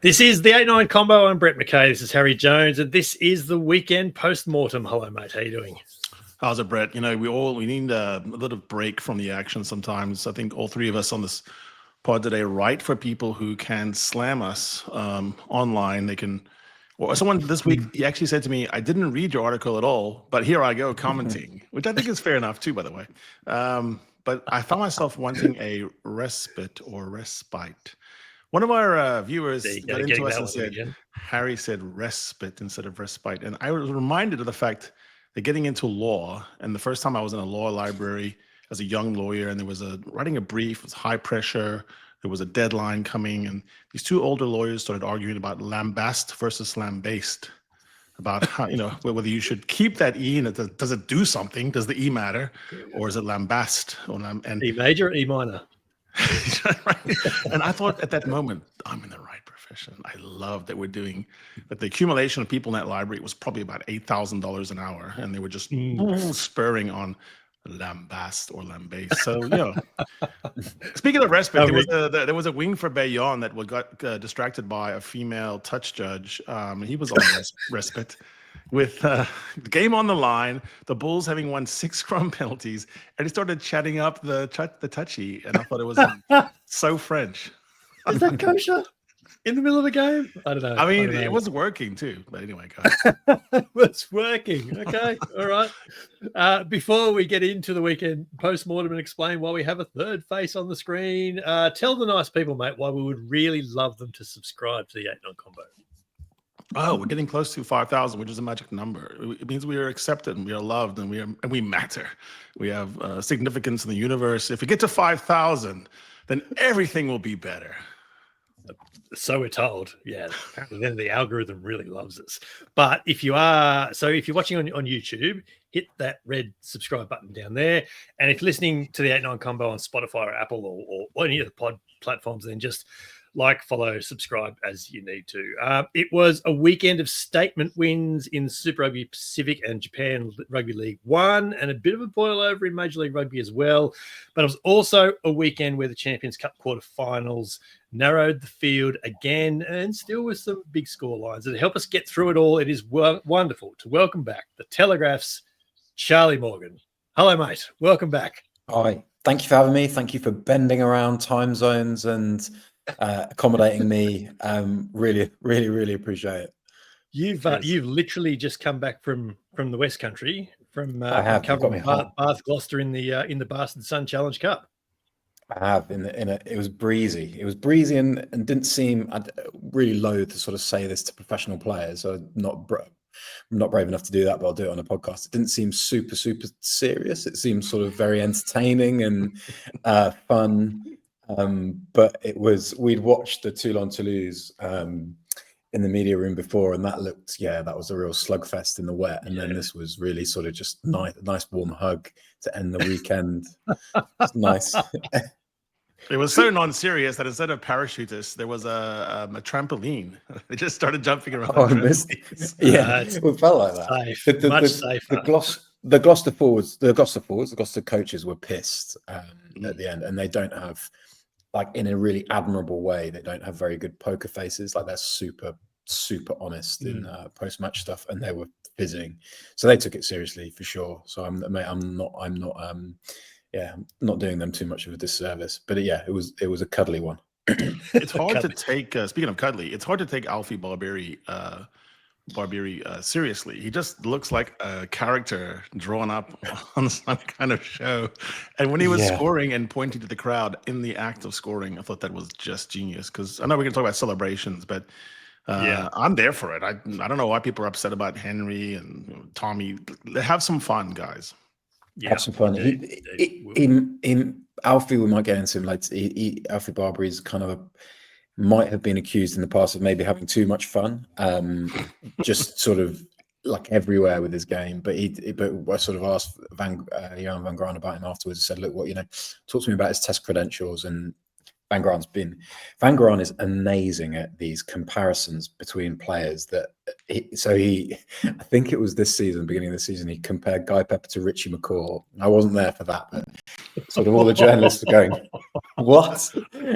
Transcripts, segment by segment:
This is the 8-9 Combo. I'm Brett McKay. This is Harry Jones, and this is the Weekend Post-Mortem. Hello, mate. How you doing? How's it, Brett? You know, we need a little break from the action sometimes. I think all three of us on this pod today write for people who can slam us online. They can. Well, someone this week, he actually said to me, I didn't read your article at all, but here I go commenting, which I think is fair enough too, by the way. But I found myself wanting a respite or respite. One of our viewers got into us and said, Harry said respite instead of respite. And I was reminded of the fact that getting into law, and the first time I was in a law library as a young lawyer, and there was writing a brief, it was high pressure, there was a deadline coming, and these two older lawyers started arguing about lambast versus lambaste, about how, you know, whether you should keep that E, and does it do something? Does the E matter? Or is it lambast? E major or E minor? And I thought at that moment, I'm in the right profession. I love that we're doing that. The accumulation of people in that library was probably about $8,000 an hour, and they were just spurring on lambast or lambaste. So, you know, speaking of respite, there was a wing for Bayonne that got distracted by a female touch judge. He was on respite. With the game on the line, the Bulls having won 6 scrum penalties, and he started chatting up the touchy, and I thought it was so French. Is that kosher in the middle of the game? I don't know. I mean, it was working too, but anyway, guys. It was working. Okay, all right. Before we get into the Weekend Post-Mortem and explain why we have a third face on the screen, tell the nice people, mate, why we would really love them to subscribe to the 8-9 Combo. Oh, we're getting close to 5,000, which is a magic number. It means we are accepted and we are loved and we matter. We have significance in the universe. If we get to 5,000, then everything will be better. So we're told, yeah. Then the algorithm really loves us. But if you're watching on YouTube, hit that red subscribe button down there. And if you're listening to the 8-9 Combo on Spotify or Apple or any of the pod platforms, then just like, follow, subscribe as you need to. It was a weekend of statement wins in Super Rugby Pacific and Japan Rugby League 1, and a bit of a boilover in Major League Rugby as well. But it was also a weekend where the Champions Cup quarterfinals narrowed the field again, and still with some big score lines. And to help us get through it all, it is wonderful to welcome back the Telegraph's Charlie Morgan. Hello, mate. Welcome back. Hi. Thank you for having me. Thank you for bending around time zones and accommodating me. Really appreciate it. You've literally just come back from the West Country from covering Bath Gloucester in the Bastard Sun Challenge Cup. I have it was breezy. It was breezy and didn't seem. I'd really loath to sort of say this to professional players. So I'm not brave enough to do that, but I'll do it on a podcast. It didn't seem super serious. It seemed sort of very entertaining and fun. But we'd watched the Toulouse in the media room before, and that was a real slugfest in the wet. And then this was really sort of just nice warm hug to end the weekend. It's nice. It was so non-serious that instead of parachutists, there was a trampoline. They just started jumping around. Oh, it felt like that. Safe, much safer. The Gloucester Gloucester coaches were pissed at the end, and they don't have, like, in a really admirable way, they don't have very good poker faces. Like, they're super honest in post-match stuff, and they were fizzing, so they took it seriously for sure. So I'm not doing them too much of a disservice. But it was a cuddly one. It's hard to take. Speaking of cuddly, it's hard to take Alfie Barbieri seriously. He just looks like a character drawn up on some kind of show. And when he was scoring and pointing to the crowd in the act of scoring, I thought that was just genius. Because I know we're going to talk about celebrations, but I'm there for it. I don't know why people are upset about Henry and Tommy. Have some fun, guys. Yeah, have some fun. In Alfie, we might get into him later. Alfie Barbieri is kind of might have been accused in the past of maybe having too much fun, just sort of like everywhere with his game. But I sort of asked Johan van Graan about him afterwards. I said, look, talk to me about his test credentials. And Van Graan is amazing at these comparisons between players. I think it was this season, beginning of the season, he compared Guy Pepper to Richie McCaw. I wasn't there for that, but sort of all the journalists were going, "What?"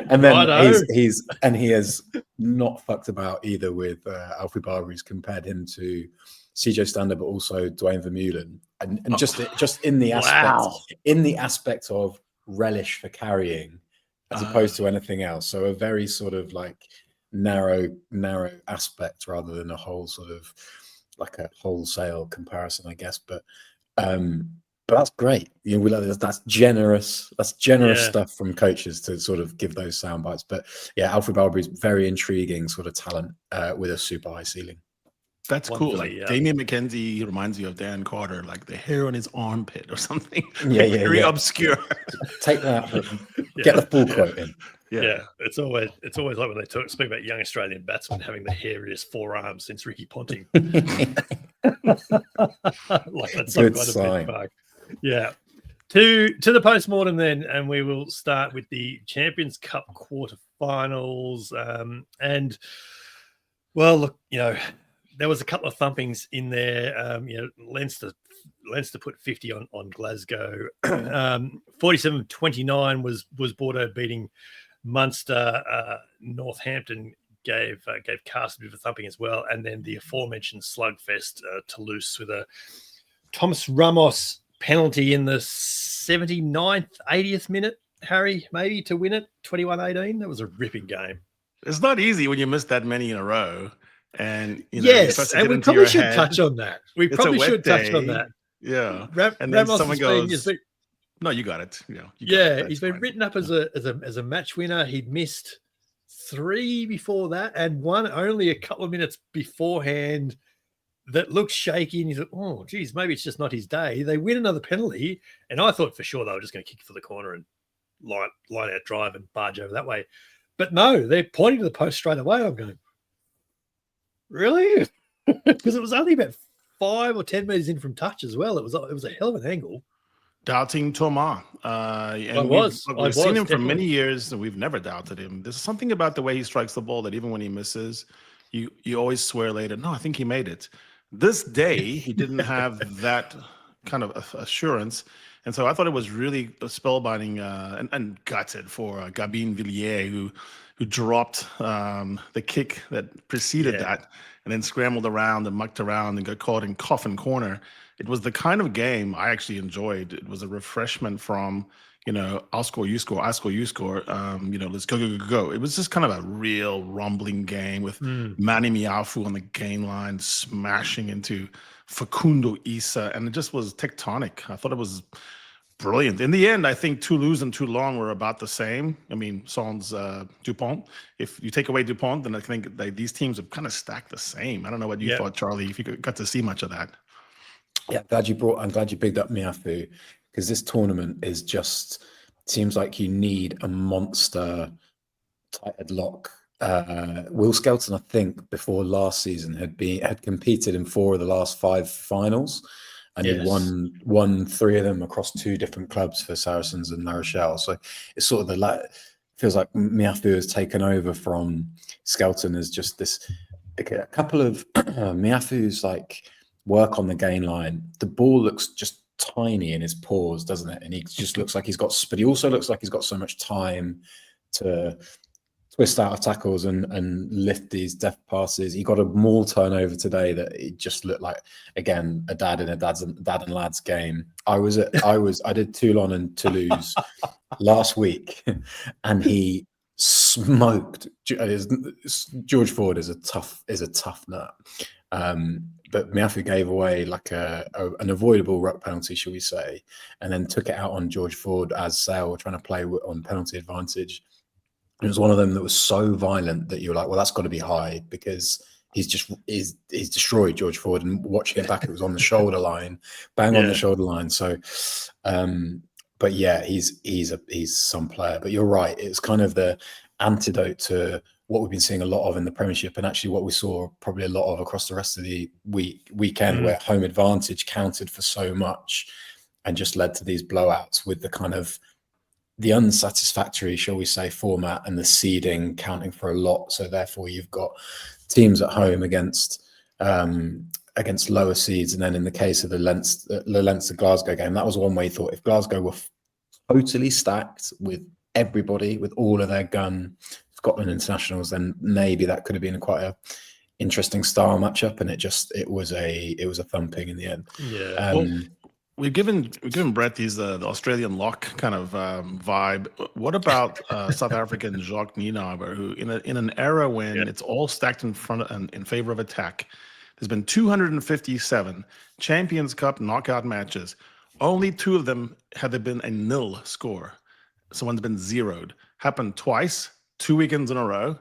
And then he has not fucked about either with Alfie Barber, who's compared him to CJ Stander, but also Dwayne Vermeulen, and just in the aspect of relish for carrying, as opposed to anything else. So a very sort of like narrow aspect rather than a whole sort of like a wholesale comparison, I guess. But that's great. You know, that's generous. That's generous stuff from coaches to sort of give those sound bites. But yeah, Alfred Barber is very intriguing sort of talent with a super high ceiling. That's cool. Like Damien McKenzie reminds you of Dan Carter, like the hair on his armpit or something. Very obscure. Take that. Get the full quote in. Yeah. It's always like when they speak about young Australian batsmen having the hairiest forearms since Ricky Ponting. Like that's some kind of benchmark. Yeah. To the post-mortem then, and we will start with the Champions Cup quarterfinals. And well, look, you know, there was a couple of thumpings in there. You know, Leinster put 50 on Glasgow. 47-29 was Bordeaux beating Munster. Northampton gave Cast a bit of a thumping as well. And then the aforementioned slugfest, Toulouse with a Thomas Ramos penalty in the 79th, 80th minute, Harry, maybe to win it, 21-18. That was a ripping game. It's not easy when you miss that many in a row. And you know, yes, and we probably should touch on that. We probably should touch on that. Yeah, and then someone goes, "No, you got it." You got it. He's been written up as a match winner. He'd missed 3 before that, and one only a couple of minutes beforehand that looked shaky. And he thought, "Oh, geez, maybe it's just not his day." They win another penalty, and I thought for sure they were just going to kick for the corner and line out drive and barge over that way. But no, they're pointing to the post straight away. I'm going, really? Because it was only about 5 or 10 meters in from touch as well. It was a hell of an angle. Doubting Thomas. We've seen him for many years, and we've never doubted him. There's something about the way he strikes the ball that even when he misses, you always swear later, no, I think he made it. This day, he didn't have that kind of assurance. And so I thought it was really spellbinding and gutted for Gabin Villiers, who dropped the kick that preceded that and then scrambled around and mucked around and got caught in coffin corner. It was the kind of game I actually enjoyed. It was a refreshment from, you know, I'll score, you score, I score, you score. You know, let's go. It was just kind of a real rumbling game with Manny Miafu on the gain line smashing into Facundo Issa, and it just was tectonic. I thought it was brilliant. In the end, I think Toulouse and Toulon were about the same. I mean, sans Dupont. If you take away Dupont, then I think these teams have kind of stacked the same. I don't know what you thought, Charlie, if you got to see much of that. Yeah, I'm glad you picked up Miafu, because this tournament is just seems like you need a monster tight lock. Will Skelton, I think, before last season had competed in 4 of the last 5 finals. And he won 3 of them across 2 different clubs for Saracens and La Rochelle. So it's sort of feels like Miafu has taken over from Skelton as just this. A couple of Miafu's like work on the gain line. The ball looks just tiny in his paws, doesn't it? And he just looks like but he also looks like he's got so much time to twist out of tackles and lift these deft passes. He got a maul turnover today that it just looked like, again, a dad and lads game. I did Toulon and Toulouse last week, and he smoked. George Ford is a tough nut. But Miafu gave away like an avoidable ruck penalty, shall we say, and then took it out on George Ford as Sale were trying to play on penalty advantage. It was one of them that was so violent that you were like, well, that's got to be high, because he's destroyed George Ford. And watching it back, it was on the shoulder line, on the shoulder line. So, but yeah, he's some player. But you're right, it's kind of the antidote to what we've been seeing a lot of in the Premiership, and actually what we saw probably a lot of across the rest of the weekend, where home advantage counted for so much and just led to these blowouts with the kind of the unsatisfactory, shall we say, format and the seeding counting for a lot. So therefore, you've got teams at home against lower seeds, and then in the case of the Leinster Glasgow game, that was one way you thought if Glasgow were totally stacked with everybody, with all of their gun Scotland internationals, then maybe that could have been quite a interesting style matchup, and it was a thumping in the end. Yeah. We've given Brett the Australian lock kind of vibe. What about South African Jacques Nienaber, who in an era when it's all stacked in favor of attack, there's been 257 Champions Cup knockout matches. Only 2 of them had there been a nil score. Someone's been zeroed. Happened twice, 2 weekends in a row.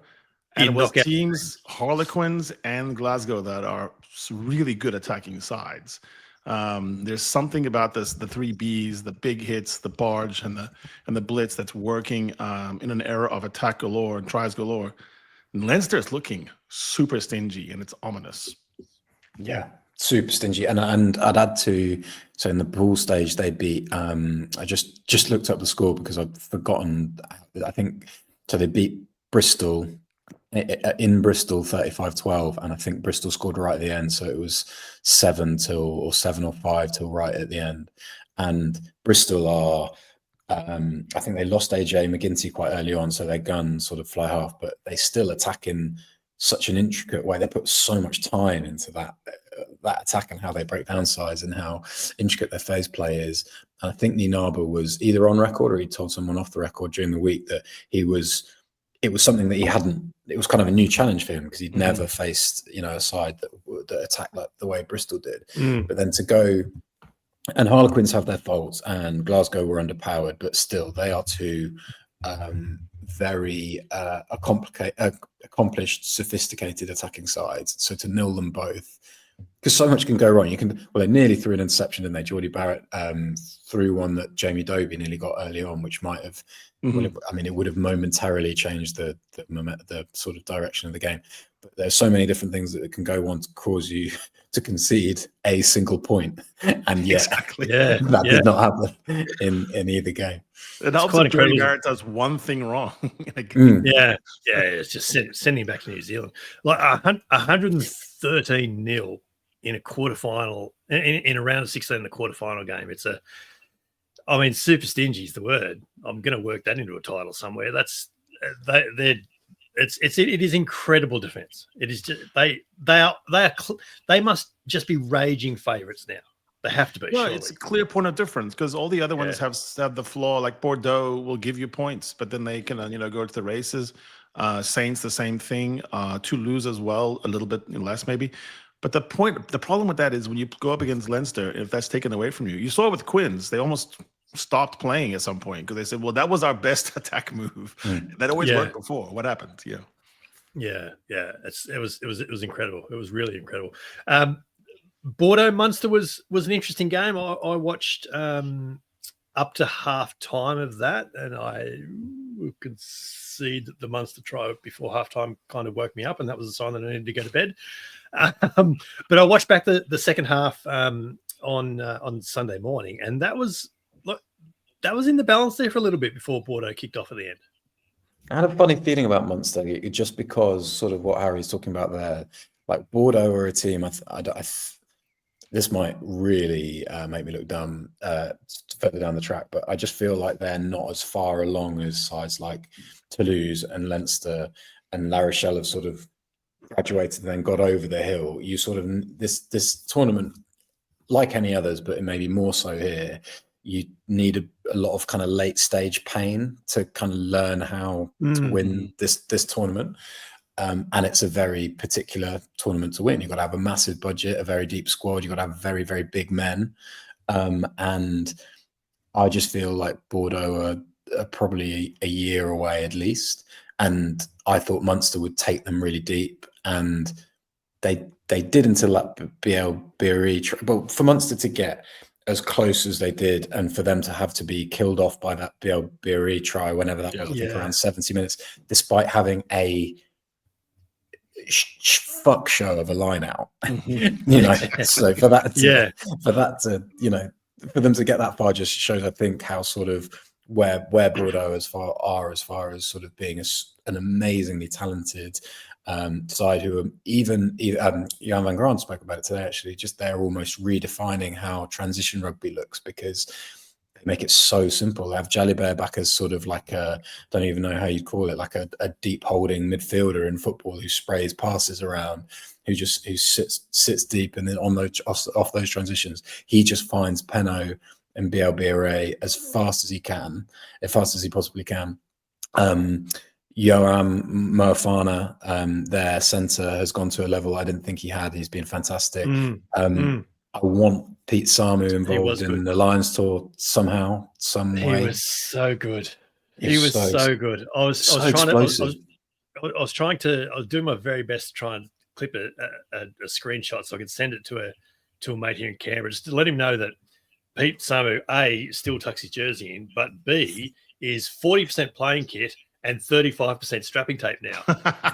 And it was teams, Harlequins and Glasgow, that are really good attacking sides. There's something about the 3 Bs, the big hits, the barge, and the blitz that's working in an era of attack galore and tries galore. And Leinster is looking super stingy, and it's ominous. Yeah, super stingy. And I'd add to, so in the pool stage they beat. I just looked up the score because I'd forgotten. I think so. They beat Bristol in Bristol 35-12, and I think Bristol scored right at the end, so it was 7 or 5 till right at the end. And Bristol are I think they lost AJ McGinty quite early on, so their guns sort of fly half, but they still attack in such an intricate way. They put so much time into that attack and how they break down sides and how intricate their phase play is. And I think Nienaber was either on record or he told someone off the record during the week that it was something that he hadn't. It was kind of a new challenge for him because he'd never faced, a side that attacked like the way Bristol did. But then to go, and Harlequins have their faults, and Glasgow were underpowered, but still they are two very accomplished, sophisticated attacking sides. So to nil them both, because so much can go wrong. They nearly threw an interception, didn't they? Geordie Barrett threw one that Jamie Dobie nearly got early on, which might have. It would have momentarily changed the sort of direction of the game. But there's so many different things that can go on to cause you to concede a single point, and yet that did not happen in either game. It helps if Geordie Barrett does one thing wrong. It's just sending back to New Zealand. Like 113-0 in a quarterfinal, in a round of 16 in a quarterfinal game. Super stingy is the word. I'm going to work that into a title somewhere. It is incredible defense. It is just they must just be raging favorites now. They have to be. Yeah, it's a clear point of difference because all the other ones have the flaw. Like Bordeaux will give you points, but then they can go to the races. Saints the same thing. Toulouse as well, a little bit less maybe. But the problem with that is when you go up against Leinster, if that's taken away from you, you saw it with Quins. They almost stopped playing at some point because they said, well, that was our best attack move. That always worked before. What happened? It was incredible. It was really incredible. Bordeaux Munster was an interesting game. I watched up to half time of that, and I concede that the Munster try before half time kind of woke me up, and that was a sign that I needed to go to bed. But I watched back the second half on Sunday morning, and that was in the balance there for a little bit before Bordeaux kicked off at the end. I had a funny feeling about Munster just because sort of what Harry's talking about there. Like Bordeaux are a team. This might really make me look dumb further down the track, but I just feel like they're not as far along as sides like Toulouse and Leinster and La Rochelle have sort of graduated and then got over the hill. You sort of this tournament, like any others, but it may be more so here. You need a lot of kind of late stage pain to kind of learn how to win this tournament. And it's a very particular tournament to win. You've got to have a massive budget, a very deep squad. You've got to have very, very big men. And I just feel like Bordeaux are probably a year away at least. And I thought Munster would take them really deep. And they did until that BLBRE. But for Munster to get as close as they did, and for them to have to be killed off by that BLBRE try, whenever that was, I think around 70 minutes, despite having a fuck show of a line out, so for them to get that far just shows, I think, how sort of where Bordeaux as far as sort of being an amazingly talented side who are even Jan van Grant spoke about it today, actually, just they're almost redefining how transition rugby looks, because they make it so simple. They have Jalibert back as sort of like don't even know how you'd call it, like a deep holding midfielder in football who sprays passes around, who sits deep, and then off those transitions, he just finds Penno and BLBRA as fast as he possibly can. Yoram Moefana, their centre, has gone to a level I didn't think he had. He's been fantastic. I want Pete Samu involved in the Lions tour somehow, some way. He was so good. He was so good. I was doing my very best to try and clip a screenshot so I could send it to a mate here in Canberra, just to let him know that Pete Samu, A, still tucks his jersey in, but B, is 40% playing kit and 35% strapping tape now.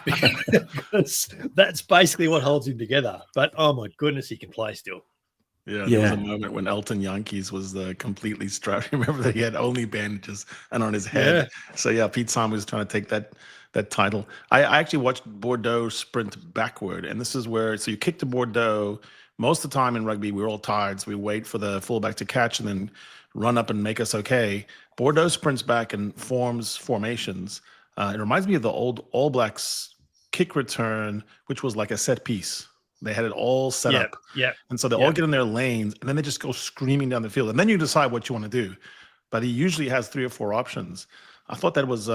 Because that's basically what holds him together. But, oh, my goodness, he can play still. Yeah, there was a moment when Elton Yankees was completely strapped. Remember that he had only bandages and on his head. Yeah. So, yeah, Pete Samu was trying to take that title. I actually watched Bordeaux sprint backward, and this is where, so you kick to Bordeaux. Most of the time in rugby, we're all tired, so we wait for the fullback to catch and then run up and make us okay. Bordeaux sprints back and forms formations. It reminds me of the old All Blacks kick return, which was like a set piece. They had it all set up. Yeah. And so they all get in their lanes, and then they just go screaming down the field. And then you decide what you want to do. But he usually has 3 or 4 options. I thought that was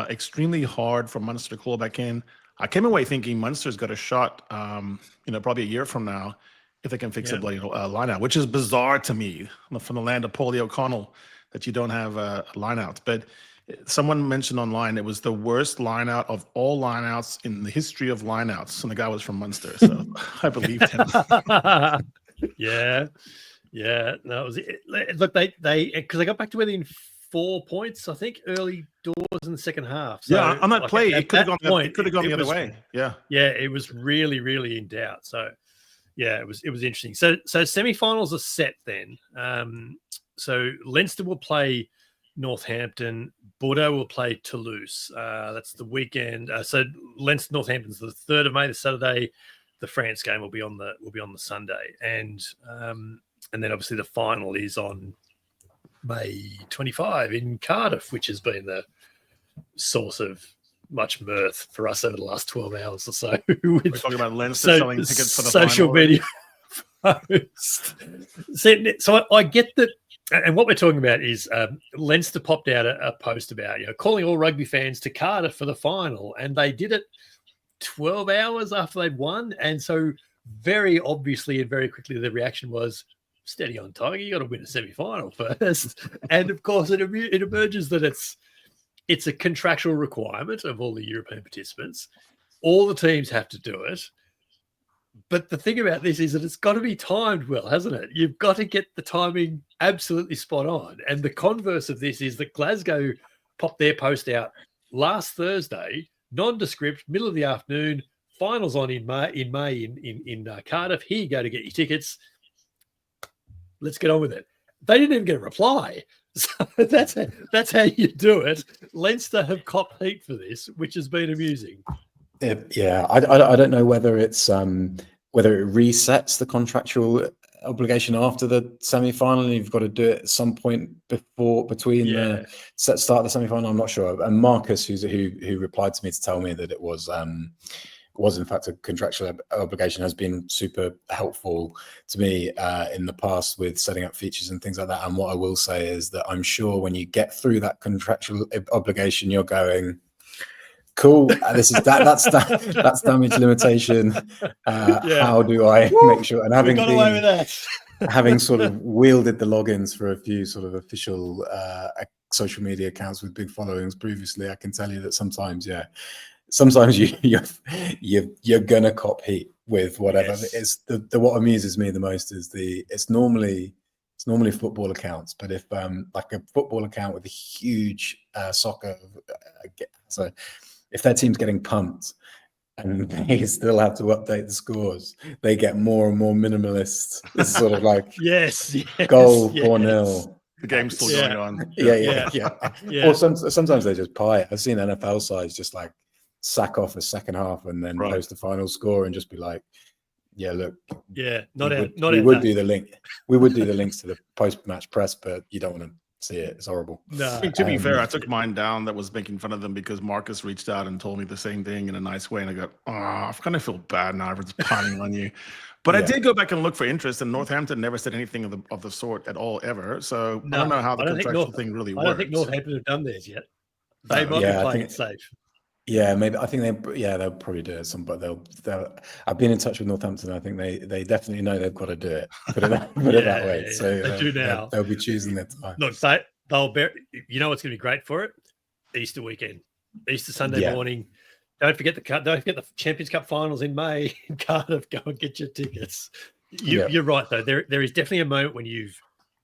extremely hard for Munster to call back in. I came away thinking Munster's got a shot, probably a year from now, if they can fix a bloody line-out, which is bizarre to me from the land of Paulie O'Connell that you don't have a line-out. But someone mentioned online it was the worst line-out of all line-outs in the history of line-outs, and the guy was from Munster, so I believed him. Yeah. No, it was it. Look, they because they got back to within 4 points, I think, early doors in the second half. So, on that play, it could have gone the other way. Yeah, it was really, really in doubt. So, yeah, it was interesting. So semifinals are set then. So Leinster will play Northampton. Bordeaux will play Toulouse. That's the weekend. So Leinster Northampton's the 3rd of May, the Saturday. The France game will be on the Sunday, and then obviously the final is on May 25 in Cardiff, which has been the source of much mirth for us over the last 12 hours or so. We're talking about Leinster selling tickets for the social final media post. So I get that, and what we're talking about is Leinster popped out a post about calling all rugby fans to Cardiff for the final, and they did it 12 hours after they'd won, and so very obviously and very quickly the reaction was, steady on, Tiger, you got to win a semi-final first. And of course it emerges that it's a contractual requirement of all the European participants. All the teams have to do it. But the thing about this is that it's got to be timed well, hasn't it? You've got to get the timing absolutely spot on. And the converse of this is that Glasgow popped their post out last Thursday, nondescript, middle of the afternoon, finals on in May in Cardiff. Here you go to get your tickets. Let's get on with it. They didn't even get a reply. So that's how you do it. Leinster have copped heat for this, which has been amusing. Yeah, I don't know whether it's whether it resets the contractual obligation after the semi-final, and you've got to do it at some point between the start of the semi-final. I'm not sure. And Marcus, who replied to me to tell me that it was in fact a contractual obligation, has been super helpful to me in the past with setting up features and things like that. And what I will say is that I'm sure when you get through that contractual obligation, you're going, cool, that's damage limitation. How do I make sure? And having away with that. having sort of wielded the logins for a few sort of official social media accounts with big followings previously, I can tell you that sometimes you're gonna cop heat with whatever. It's the what amuses me the most is it's normally football accounts, but if like a football account with a huge soccer, so if their team's getting pumped and they still have to update the scores, they get more and more minimalist. It's sort of like goal 4-0. The game's still going on. Yeah. Or sometimes they just pie it. I've seen NFL sides just like sack off a second half and then post the final score and just be like, yeah, look. Yeah, we would do the link. We would do the links to the post-match press, but you don't want to see it. It's horrible. No. To be fair, I took mine down that was making fun of them because Marcus reached out and told me the same thing in a nice way. And I go, I kind of feel bad now for just piling on you. But I did go back and look for interest, and Northampton never said anything of the sort at all ever. So I don't know how the contractual thing really works. I don't think Northampton have done theirs yet. They might be playing it safe. Yeah, maybe. I think they'll probably do it. But they'll. I've been in touch with Northampton. I think they definitely know they've got to do it. Put it that way. Yeah, so they do now. They'll be choosing their time. Look, they'll bear. You know what's going to be great for it? Easter weekend, Easter Sunday morning. Don't forget the Champions Cup finals in May in Cardiff. Go and get your tickets. You're right though. There is definitely a moment when you've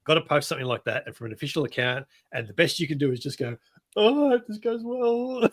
got to post something like that, and from an official account, and the best you can do is just go, "Oh, I hope this goes well."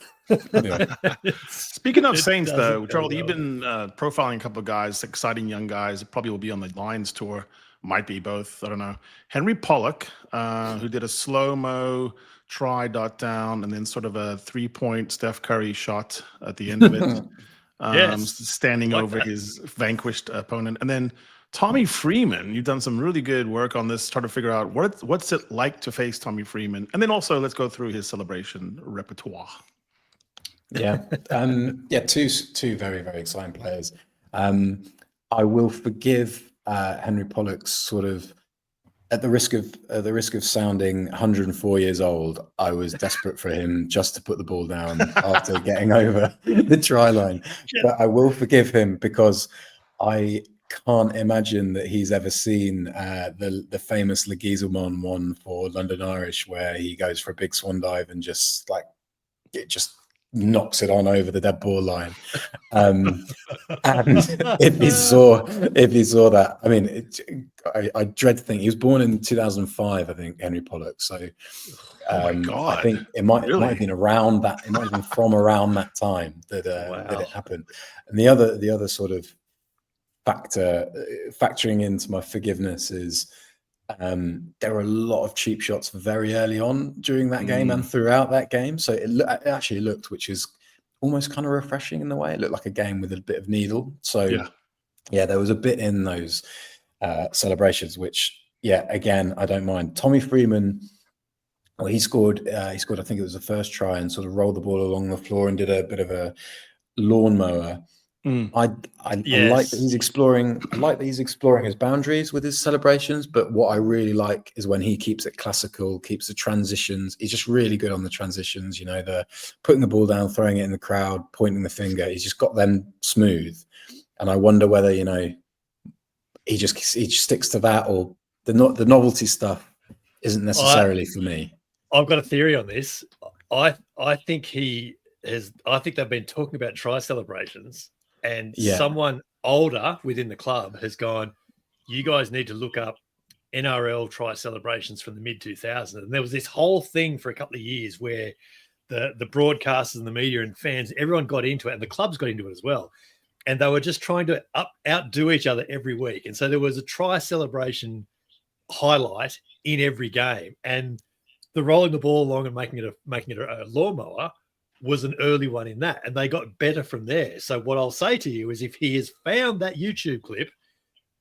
Speaking of Saints, though, Charlie, you've been profiling a couple of guys, exciting young guys. Probably will be on the Lions tour. Might be both. I don't know. Henry Pollock, who did a slow-mo try dot down and then sort of a 3-point Steph Curry shot at the end of it, standing over his vanquished opponent. And then Tommy Freeman, you've done some really good work on this, trying to figure out what's it like to face Tommy Freeman. And then also let's go through his celebration repertoire. Yeah. Two very, very exciting players. I will forgive Henry Pollock's sort of, at the risk of sounding 104 years old, I was desperate for him just to put the ball down after getting over the try line. But I will forgive him because I can't imagine that he's ever seen the famous Le Gieselman one for London Irish, where he goes for a big swan dive and just knocks it on over the dead ball line. And if he saw that, I mean, I dread to think he was born in 2005. I think Henry Pollock. So I think it might have been around that. It might have been from around that time that it happened. And the other sort of factoring into my forgiveness is there were a lot of cheap shots very early on during that game and throughout that game. So it actually looked, which is almost kind of refreshing in the way. It looked like a game with a bit of needle. So there was a bit in those celebrations, which again, I don't mind. Tommy Freeman, well, he scored. I think it was the first try and sort of rolled the ball along the floor and did a bit of a lawnmower. I like that he's exploring. I like that he's exploring his boundaries with his celebrations. But what I really like is when he keeps it classical, keeps the transitions. He's just really good on the transitions. You know, the putting the ball down, throwing it in the crowd, pointing the finger. He's just got them smooth. And I wonder whether he just sticks to that, or the novelty stuff isn't necessarily for me. I've got a theory on this. I think I think they've been talking about try celebrations. And someone older within the club has gone, you guys need to look up NRL try celebrations from the mid-2000s. And there was this whole thing for a couple of years where the broadcasters and the media and fans, everyone got into it, and the clubs got into it as well. And they were just trying to outdo each other every week. And so there was a try celebration highlight in every game. And the rolling the ball along and making it a lawnmower was an early one in that, and they got better from there. So what I'll say to you is, if he has found that YouTube clip,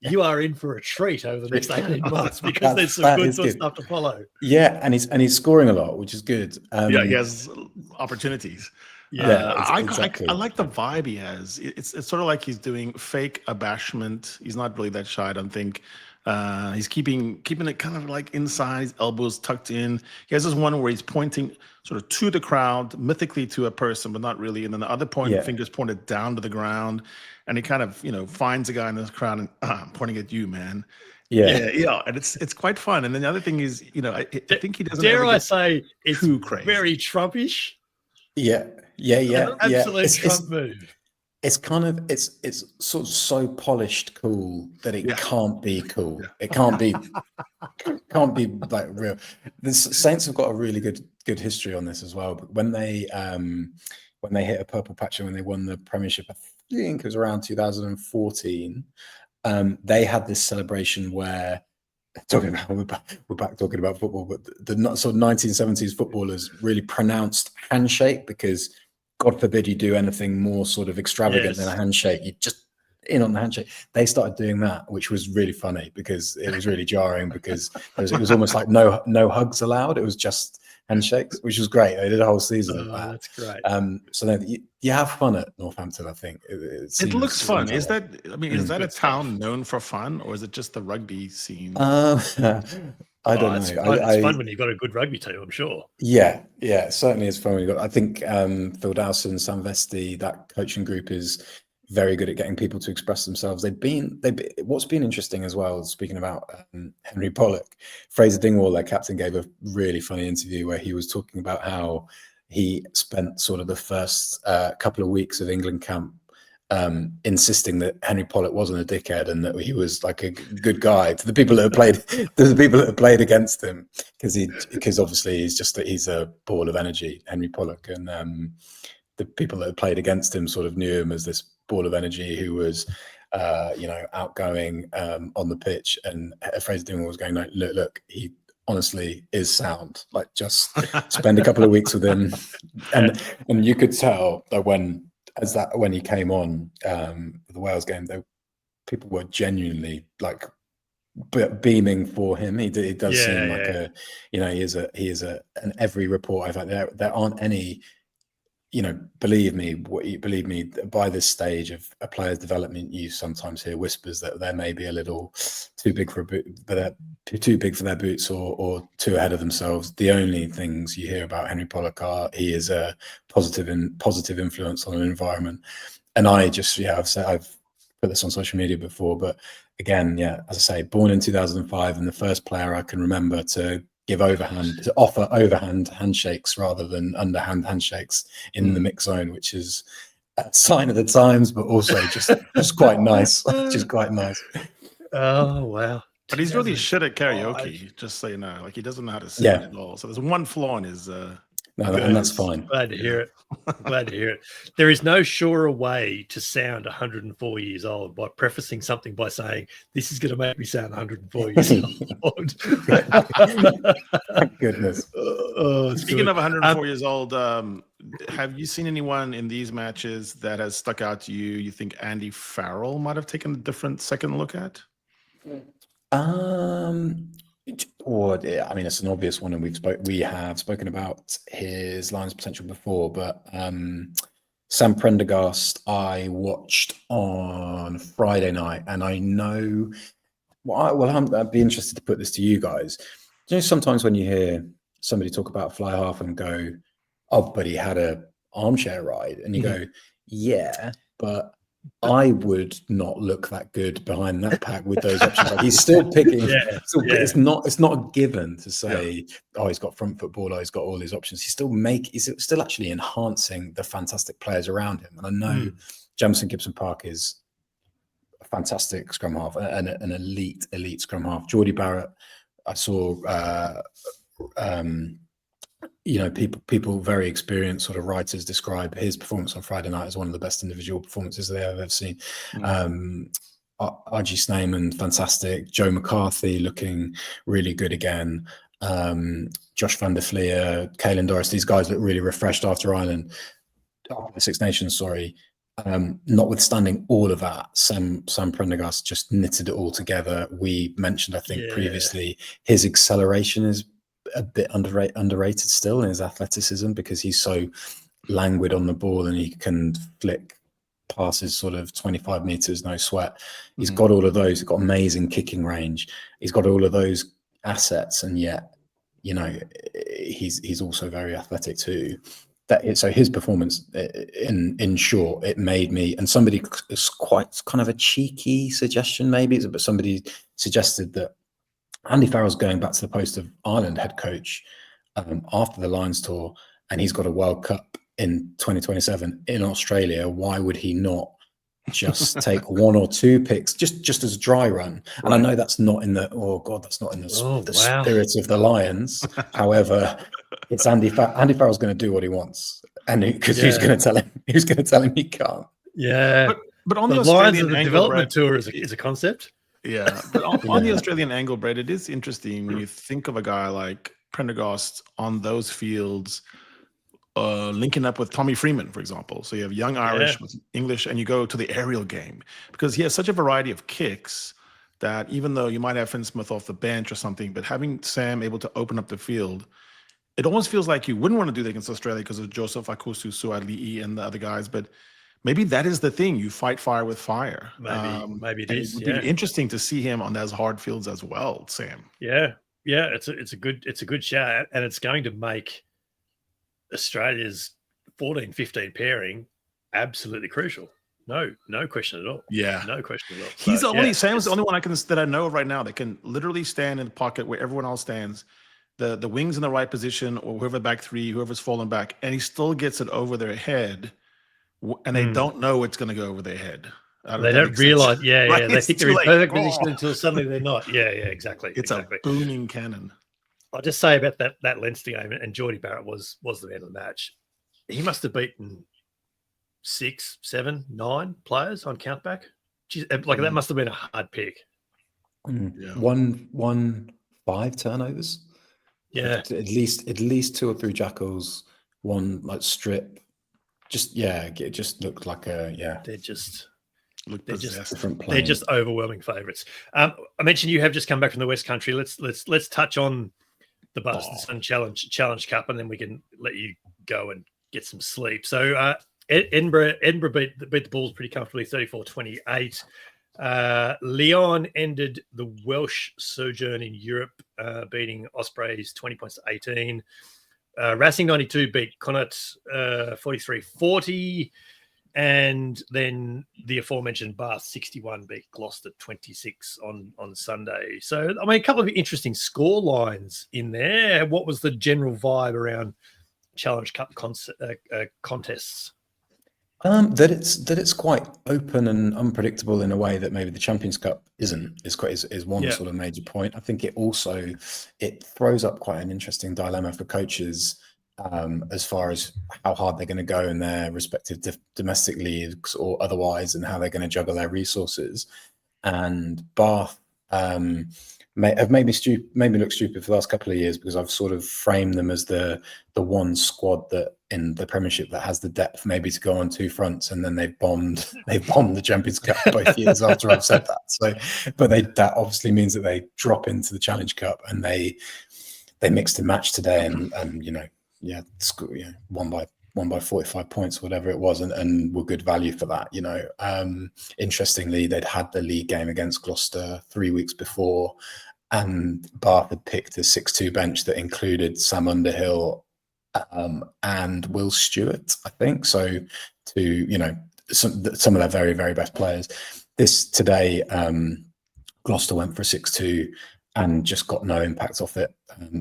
you are in for a treat over the next 18 months, because there's some good stuff to follow. Yeah, and he's scoring a lot, which is good. He has opportunities. Exactly. I like the vibe he has. It's sort of like he's doing fake abashment. He's not really that shy, I don't think. He's keeping it kind of like inside, his elbows tucked in. He has this one where he's pointing sort of to the crowd, mythically to a person, but not really. And then the other fingers pointed down to the ground. And he kind of, finds a guy in this crowd and I'm pointing at you, man. Yeah. And it's quite fun. And then the other thing is, I think he doesn't. Dare I say it's too crazy. Very Trumpish. Yeah. Absolute Trump move. It's kind of it's sort of so polished cool that it can't be cool. It can't be like real. The Saints have got a really good history on this as well. But when they hit a purple patch and when they won the Premiership, I think it was around 2014, they had this celebration where we're back talking about football, but the sort of 1970s footballers really pronounced handshake, because God forbid you do anything more sort of extravagant than a handshake. You just in on the handshake. They started doing that, which was really funny because it was really jarring, because it was almost like no hugs allowed. It was just handshakes, which was great. They did a whole season of that. That's great. So then you have fun at Northampton, I think. It looks fun. Is that? I mean, is that a town known for fun, or is it just the rugby scene? I don't know. It's fun when you've got a good rugby team, I'm sure. Yeah, certainly it's fun when you got. I think Phil Dowson, Sam Vesti, that coaching group is very good at getting people to express themselves. What's been interesting as well, speaking about Henry Pollock, Fraser Dingwall, their captain, gave a really funny interview where he was talking about how he spent sort of the first couple of weeks of England camp insisting that Henry Pollock wasn't a dickhead and that he was like a good guy to the people that have played against him, because obviously he's a ball of energy, Henry Pollock, and the people that have played against him sort of knew him as this ball of energy who was outgoing on the pitch. And Fraser Dingwall was going, look, he honestly is sound. Like, just spend a couple of weeks with him, and you could tell that when he came on the Wales game, people were genuinely like beaming for him. He does seem like he is and every report I've had, there aren't any. Believe me, by this stage of a player's development, you sometimes hear whispers that they may be a little too big for a boot, but they're too big for their boots, or too ahead of themselves. The only things you hear about Henry Pollock are he is a positive influence on an environment. And I've put this on social media before, but again, as I say, born in 2005, and the first player I can remember to offer overhand handshakes rather than underhand handshakes in the mix zone, which is a sign of the times, but also just quite nice. Just quite nice. Oh wow! But he's really shit at karaoke, just so you know. Like, he doesn't know how to sing at all. So there's one flaw in his. And that's fine. Glad to hear it. Glad to hear it. There is no surer way to sound 104 years old by prefacing something by saying, "This is going to make me sound 104 years old." Thank goodness. Speaking of 104 years old, have you seen anyone in these matches that has stuck out to you? You think Andy Farrell might have taken a different second look at? It's an obvious one, and we have spoken about his Lions potential before, but Sam Prendergast I watched on Friday night, and I know. I'd be interested to put this to you guys. Sometimes when you hear somebody talk about fly half and go, "Oh, but he had a armchair ride," and you go, "Yeah, but I would not look that good behind that pack with those options." Like, he's still picking. It's not a given to say, "Oh, he's got front foot ball, he's got all these options." He's still actually enhancing the fantastic players around him. And I know Jamison Gibson Park is a fantastic scrum half, an elite scrum half. Geordie Barrett, I saw. People very experienced sort of writers describe his performance on Friday night as one of the best individual performances they've ever seen. RG Sneyman, fantastic. Joe McCarthy looking really good again. Josh van der Fleer, Caelan Doris, these guys look really refreshed after the Six Nations, notwithstanding all of that, Sam Prendergast just knitted it all together. We mentioned, I think, previously, his acceleration is a bit underrated still in his athleticism, because he's so languid on the ball and he can flick passes sort of 25 meters, no sweat. He's got all of those. He's got amazing kicking range. He's got all of those assets, and yet, he's also very athletic too. So his performance, in short, it made me, and somebody, it's quite kind of a cheeky suggestion maybe, but somebody suggested that Andy Farrell's going back to the post of Ireland head coach after the Lions tour, and he's got a World Cup in 2027 in Australia. Why would he not just take one or two picks just as a dry run? And I know that's not in the spirit of the Lions. However, it's Andy Farrell's going to do what he wants, and because who's going to tell him he can't? Yeah, but on the the Lions Australian of the angle, development Brett, tour is a concept. Yeah, but on the Australian angle, Brett, it is interesting when you think of a guy like Prendergast on those fields, linking up with Tommy Freeman, for example. So you have young Irish with English, and you go to the aerial game because he has such a variety of kicks that even though you might have Finn Smith off the bench or something, but having Sam able to open up the field, it almost feels like you wouldn't want to do that against Australia because of Joseph Akusu, Suali'i, and the other guys, but maybe that is the thing. You fight fire with fire. Maybe it is. It would be interesting to see him on those hard fields as well, Sam. Yeah. It's a good shout, and it's going to make Australia's 14-15 pairing absolutely crucial. No question at all. Yeah, no question at all. He's the only Sam's the only one that I know of right now that can literally stand in the pocket where everyone else stands. The wings in the right position, or whoever back three, whoever's fallen back, and he still gets it over their head. And they don't know it's going to go over their head. They don't realize. Right? They think they're in perfect position until suddenly they're not. Yeah, exactly. It's a booming cannon. I'll just say about that Leinster game, and Geordie Barrett was the man of the match. He must have beaten 6, 7, 9 players on countback. Jeez, that must have been a hard pick. Yeah. One 5 turnovers. Yeah, at least 2 or 3 jackals. One strip. It just looked like They're just different players. They're just overwhelming favourites. I mentioned you have just come back from the West Country. Let's touch on the Boston Challenge Cup, and then we can let you go and get some sleep. So Edinburgh beat the Bulls pretty comfortably, 34-28. Lyon ended the Welsh sojourn in Europe, beating Ospreys 20 points to 18. Racing 92 beat Connacht 43-40, and then the aforementioned Bath 61 beat Gloucester 26 on Sunday. So, I mean, a couple of interesting score lines in there. What was the general vibe around Challenge Cup contests? That it's quite open and unpredictable in a way that maybe the Champions Cup isn't. Is one sort of major point. I think it throws up quite an interesting dilemma for coaches as far as how hard they're going to go in their respective domestic leagues or otherwise, and how they're going to juggle their resources. And Bath have made me look stupid for the last couple of years, because I've sort of framed them as the one squad that in the Premiership that has the depth maybe to go on 2 fronts, and then they've bombed the Champions Cup both years after I've said that. So, but that obviously means that they drop into the Challenge Cup, and they mixed and matched today, and won by 45 points, whatever it was, and were good value for that. Interestingly, they'd had the league game against Gloucester 3 weeks before, and Bath had picked a 6-2 bench that included Sam Underhill and Will Stewart, I think. So, some of their very, very best players. This today, Gloucester went for a 6-2 and just got no impact off it.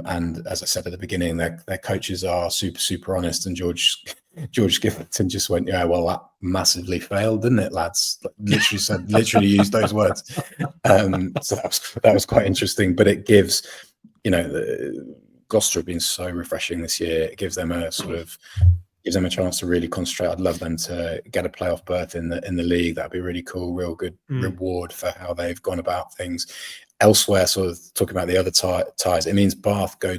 And as I said at the beginning, their coaches are super, super honest. And George Skipperton just went, "Yeah, well, that massively failed, didn't it, lads?" Literally used those words. So that was quite interesting. But it gives, Gloucester have been so refreshing this year. It gives them a chance to really concentrate. I'd love them to get a playoff berth in the league. That'd be really cool. Real good reward for how they've gone about things. Elsewhere, sort of talking about the other ties, it means Bath go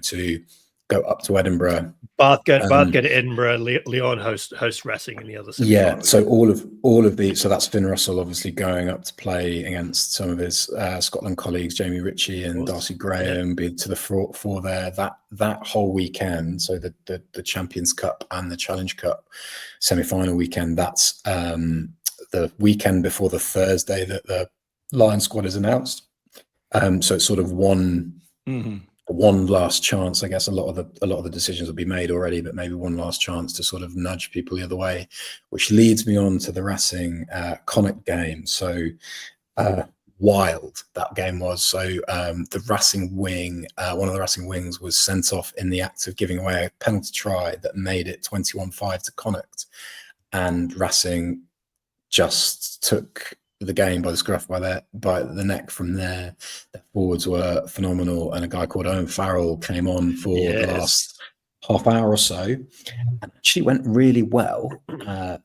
up to Edinburgh. Bath go to Edinburgh. Lyon host Racing in the other side. Yeah, so all of the so that's Finn Russell obviously going up to play against some of his Scotland colleagues, Jamie Ritchie and Darcy Graham, be to the fore there. That whole weekend, so the Champions Cup and the Challenge Cup semi-final weekend. That's the weekend before the Thursday that the Lion squad is announced. So it's sort of one last chance. I guess a lot of the decisions will be made already, but maybe one last chance to sort of nudge people the other way, which leads me on to the Racing Connacht game. So wild that game was. So the Racing wing, one of the Racing wings, was sent off in the act of giving away a penalty try that made it 21-5 to Connacht, and Racing just took the game by the scruff by the neck from there. Their forwards were phenomenal, and a guy called Owen Farrell came on for the last half hour or so, and actually went really well.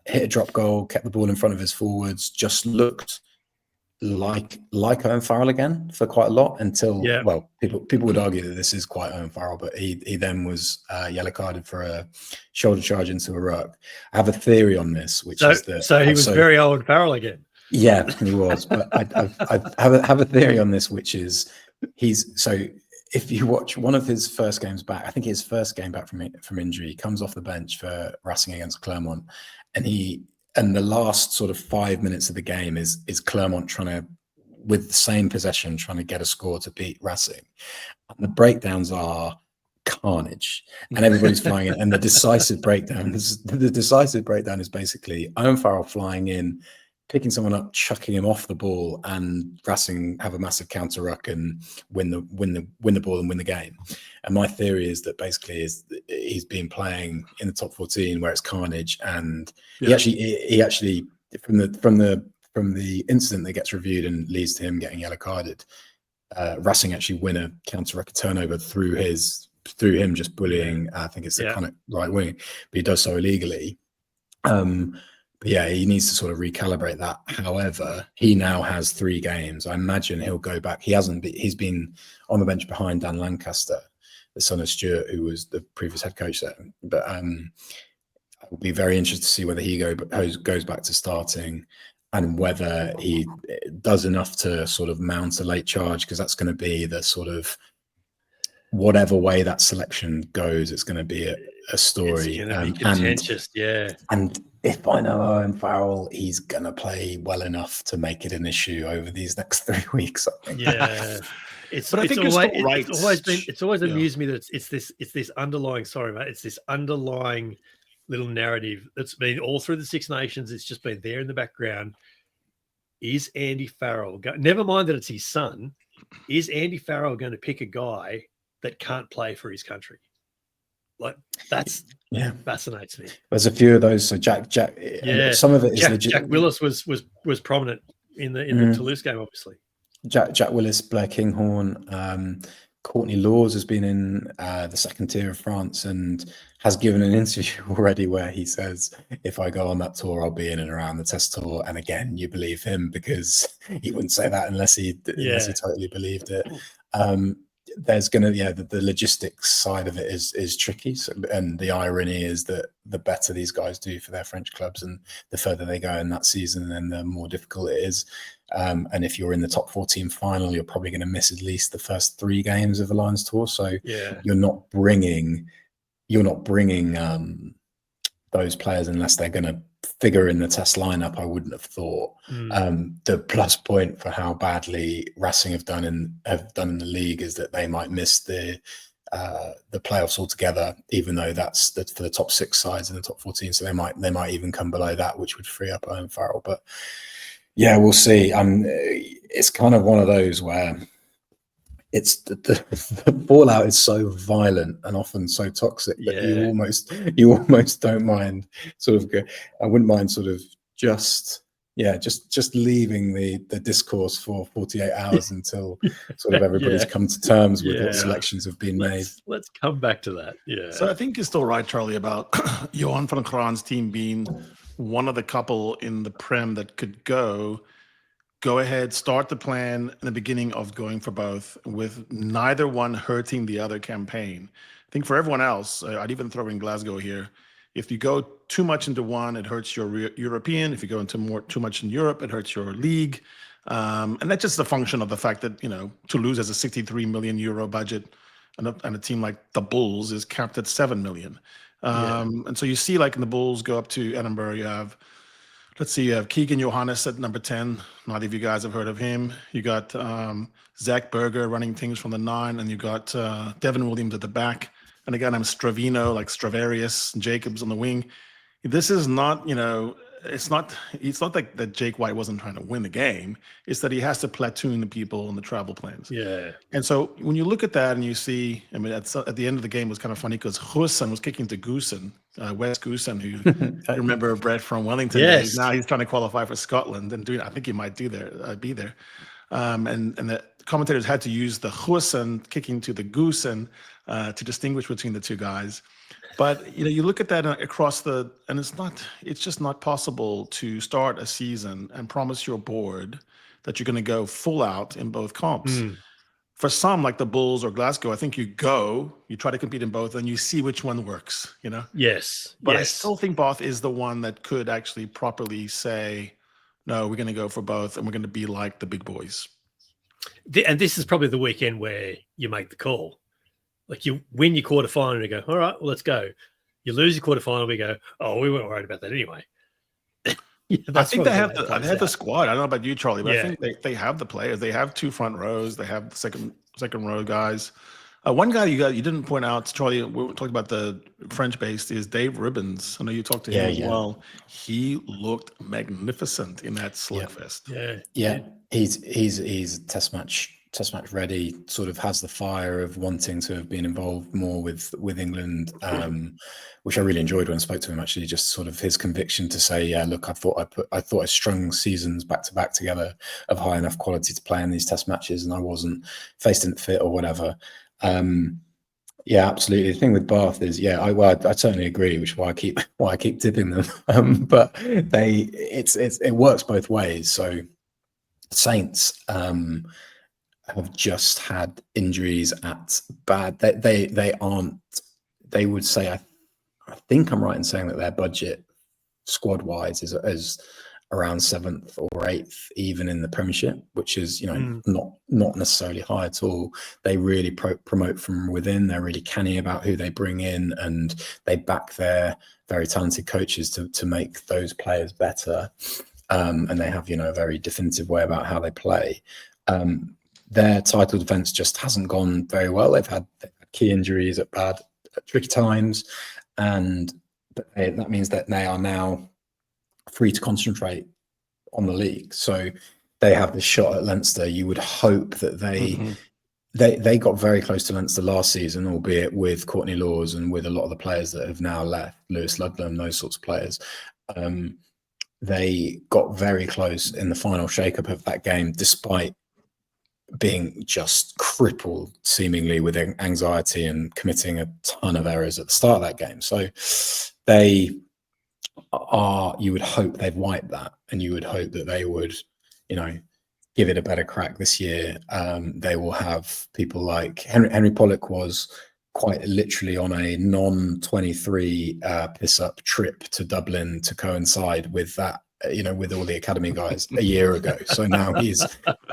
Hit a drop goal, kept the ball in front of his forwards, just looked like Owen Farrell again for quite a lot until Yeah. well, people would argue that this is quite Owen Farrell, but he then was yellow carded for a shoulder charge into a ruck. I have a theory on this, which is that so he was very Owen Farrell again. Yeah, he was, but I have a theory on this, which is if you watch one of his first games back, I think his first game back from injury, he comes off the bench for Racing against Clermont, and the last sort of 5 minutes of the game is Clermont trying to, with the same possession, trying to get a score to beat Racing. And the breakdowns are carnage, and everybody's flying in. And the decisive breakdown is basically Owen Farrell flying in, picking someone up, chucking him off the ball, and Racing have a massive counter ruck and win the ball and win the game. And my theory is that basically he's been playing in the top 14 where it's carnage, and he actually from the incident that gets reviewed and leads to him getting yellow carded, Racing actually win a counter ruck turnover through him just bullying. I think it's the Conic right wing, but he does so illegally. But yeah, he needs to sort of recalibrate that. However, he now has 3 games. I imagine he'll go back. He's been on the bench behind Dan Lancaster, the son of Stuart, who was the previous head coach there. But I will be very interested to see whether he goes back to starting, and whether he does enough to sort of mount a late charge, because that's going to be the sort of, whatever way that selection goes, it's going to be a story. It's going to be contentious, And if I know Owen Farrell, he's going to play well enough to make it an issue over these next 3 weeks, I think. Yeah. It's always amused me that it's this underlying, sorry, mate, it's this underlying little narrative that's been all through the Six Nations. It's just been there in the background. Is Andy Farrell, never mind that it's his son, is Andy Farrell going to pick a guy that can't play for his country? Like, that's fascinates me. There's a few of those. So Jack, some of it is legit. Jack Willis was prominent in the Toulouse game, obviously. Jack Willis, Blair Kinghorn, Courtney Laws has been in the second tier of France and has given an interview already where he says, if I go on that tour, I'll be in and around the test tour. And again, you believe him, because he wouldn't say that unless he totally believed it. There's going to, the logistics side of it is tricky. So, and the irony is that the better these guys do for their French clubs and the further they go in that season, then the more difficult it is. And if you're in the top 14 final, you're probably going to miss at least the first 3 games of the Lions tour. So you're not bringing those players unless they're going to figure in the test lineup. I wouldn't have thought. The plus point for how badly Racing have done in the league is that they might miss the playoffs altogether, even though that's for the top 6 sides in the top 14. So they might even come below that, which would free up Owen Farrell. But yeah, we'll see. It's kind of one of those where it's the fallout is so violent and often so toxic that you almost don't mind I wouldn't mind just leaving the discourse for 48 hours until sort of everybody's come to terms with what selections have been made. Let's come back to that. Yeah. So I think you're still right, Charlie, about Johan van Graan's team being one of the couple in the Prem that could go ahead, start the plan in the beginning of going for both, with neither one hurting the other campaign. I think for everyone else, I'd even throw in Glasgow here. If you go too much into one, it hurts your European. If you go into too much in Europe, it hurts your league. And that's just a function of the fact that, Toulouse has a 63 million euro budget, and a team like the Bulls is capped at 7 million. And so you see, like in the Bulls go up to Edinburgh, you have Keegan Johannes at number 10. Not if you guys have heard of him. You got Zach Berger running things from the 9, and you got Devin Williams at the back. And again, I'm Stravino, like Stravarius, Jacobs on the wing. This is not, it's not like that Jake White wasn't trying to win the game. It's that he has to platoon the people on the travel plans. Yeah. And so when you look at that and you see, at the end of the game it was kind of funny because Husson was kicking to Goosen, Wes Goosen, who I remember Brett from Wellington. Yes. Now he's trying to qualify for Scotland and I think he might be there. And the commentators had to use the Husson kicking to the Goosen to distinguish between the two guys. But you look at that across and it's just not possible to start a season and promise your board that you're going to go full out in both comps. Mm. For some, like the Bulls or Glasgow, I think you try to compete in both, and you see which one works, Yes. But I yes. still think Bath is the one that could actually properly say, no, we're going to go for both, and we're going to be like the big boys. And this is probably the weekend where you make the call. Like you win your quarterfinal and you go, all right, well, let's go. You lose your quarterfinal, we go, oh, we weren't worried about that anyway. I think they have the squad. I don't know about you, Charlie, but I think they have the players. They have 2 front rows. They have the second row guys. One guy you didn't point out, Charlie, we were talking about the French-based, is Dave Ribbons. I know you talked to him as well. He looked magnificent in that slugfest. Yeah. He's test match ready, sort of has the fire of wanting to have been involved more with England, which I really enjoyed when I spoke to him, actually, just sort of his conviction to say, yeah, look, I thought I strung seasons back to back together of high enough quality to play in these test matches, and I wasn't, face didn't fit or whatever. Yeah, absolutely. The thing with Bath is, I certainly agree, which is why I keep tipping them. But it works both ways. So Saints have just had injuries at bad. They would say, I think I'm right in saying that their budget squad wise is around 7th or 8th, even in the Premiership, which is not necessarily high at all. They really promote from within. They're really canny about who they bring in, and they back their very talented coaches to make those players better. And they have a very definitive way about how they play. Their title defense just hasn't gone very well. They've had key injuries at tricky times, and that means that they are now free to concentrate on the league. So they have this shot at Leinster. You would hope that they got very close to Leinster last season, albeit with Courtney Laws and with a lot of the players that have now left, Lewis Ludlam, those sorts of players. They got very close in the final shake-up of that game, despite being just crippled seemingly with anxiety and committing a ton of errors at the start of that game. So you would hope they've wiped that, and you would hope that they would, give it a better crack this year. They will have people like Henry Pollock was quite literally on a non-23 piss-up trip to Dublin to coincide with that, with all the academy guys a year ago. So now he's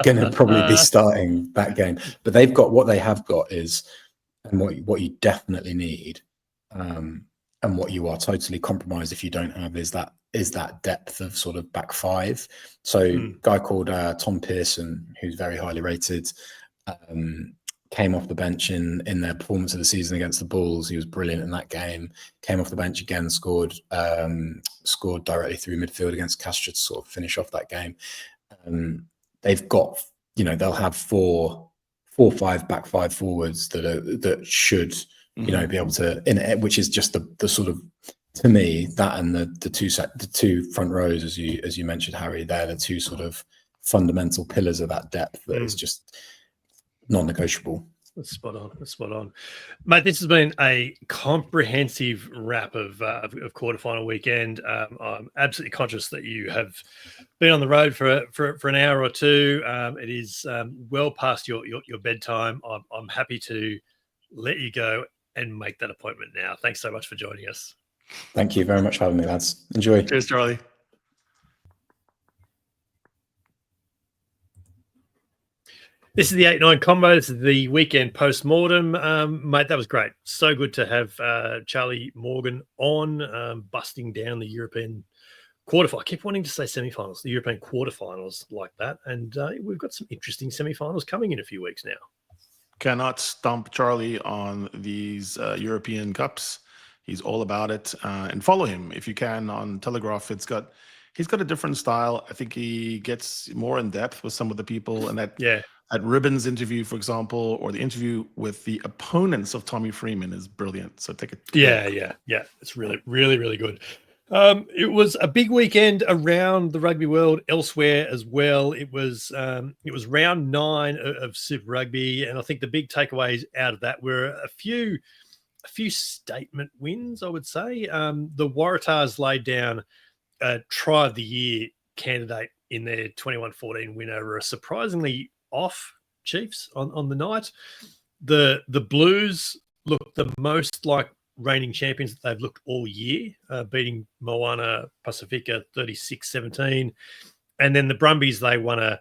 going to probably be starting that game. But they've got what they have got is, and what you definitely need, and what you are totally compromised if you don't have is that depth of sort of back five. So a guy called Tom Pearson, who's very highly rated, came off the bench in their performance of the season against the Bulls. He was brilliant in that game. Came off the bench again, scored directly through midfield against Castres to sort of finish off that game. They've got, they'll have four or five back five forwards that should, be able to, which is just the sort of, to me, that and the two front rows, as you mentioned, Harry, they're the two sort of fundamental pillars of that depth that is just non-negotiable. That's spot on. Mate, this has been a comprehensive wrap of quarterfinal weekend. I'm absolutely conscious that you have been on the road for an hour or two. It is well past your bedtime. I'm happy to let you go and make that appointment now. Thanks so much for joining us. Thank you very much for having me, lads. Enjoy. Cheers, Charlie. This is the 8-9 combo. This is the weekend post-mortem. Mate, that was great. So good to have Charlie Morgan on, busting down the European quarterfinals. I keep wanting to say semifinals, the European quarterfinals like that. And we've got some interesting semifinals coming in a few weeks now. Cannot stump Charlie on these European Cups. He's all about it. And follow him if you can on Telegraph. He's got a different style. I think he gets more in depth with some of the people, and that Ribbons interview, for example, or the interview with the opponents of Tommy Freeman is brilliant. So take it. Yeah. It's really, really, really good. It was a big weekend around the rugby world elsewhere as well. It was round 9 of Super Rugby, and I think the big takeaways out of that were a few statement wins, I would say. The Waratahs laid down a try of the year candidate in their 21-14 win over a surprisingly off Chiefs on the night. The Blues looked the most like reigning champions that they've looked all year, beating Moana Pacifica 36-17. And then the Brumbies, they won a